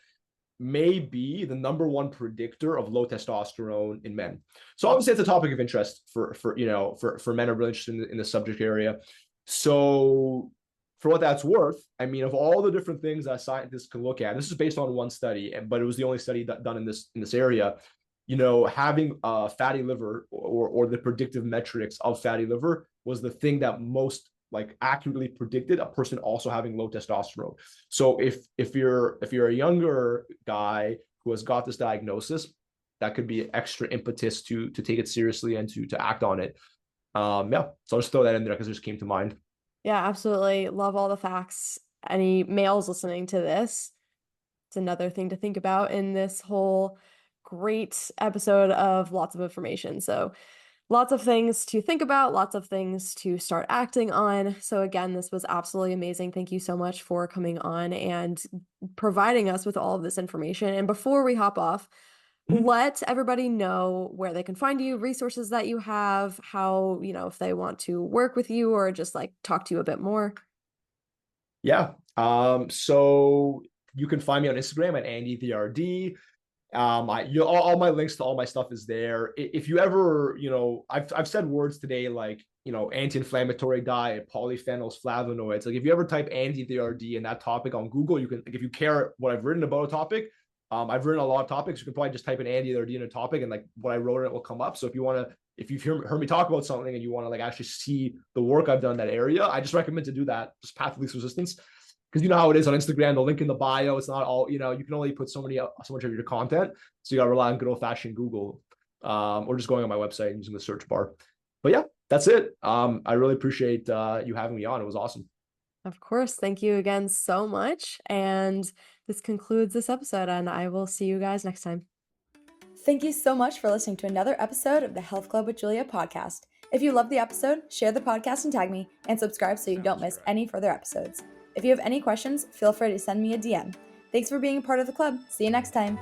may be the number one predictor of low testosterone in men. So obviously it's a topic of interest for men who are really interested in the subject area. So for what that's worth, I mean, of all the different things that scientists can look at, this is based on one study, but it was the only study done in this area. Having a fatty liver or the predictive metrics of fatty liver was the thing that most like accurately predicted a person also having low testosterone. So if you're a younger guy who has got this diagnosis, that could be extra impetus to take it seriously and to act on it. Yeah, so I'll just throw that in there because it just came to mind. Yeah, absolutely. Love all the facts. Any males listening to this, it's another thing to think about in this whole great episode of lots of information. So, lots of things to think about, lots of things to start acting on. So, again, this was absolutely amazing. Thank you so much for coming on and providing us with all of this information. And before we hop off, let everybody know where they can find you, resources that you have, how, if they want to work with you or just like talk to you a bit more. Yeah. So you can find me on Instagram at AndyTheRD. All my links to all my stuff is there. If you ever, I've said words today like, anti-inflammatory diet, polyphenols, flavonoids. Like if you ever type anti-THRD in that topic on Google, you can, like, if you care what I've written about a topic, I've written a lot of topics. You can probably just type in anti-THRD in a topic and like what I wrote in it will come up. So if you've heard me talk about something and you want to like actually see the work I've done in that area, I just recommend to do that. Just path of least resistance. Because you know how it is on Instagram, the link in the bio, it's not all, you can only put so much of your content. So you got to rely on good old fashioned Google, or just going on my website and using the search bar. But yeah, that's it. I really appreciate you having me on. It was awesome. Of course. Thank you again so much. And this concludes this episode, and I will see you guys next time. Thank you so much for listening to another episode of the Health Club with Julia podcast. If you loved the episode, share the podcast and tag me, and subscribe so you don't miss any further episodes. If you have any questions, feel free to send me a DM. Thanks for being a part of the club. See you next time.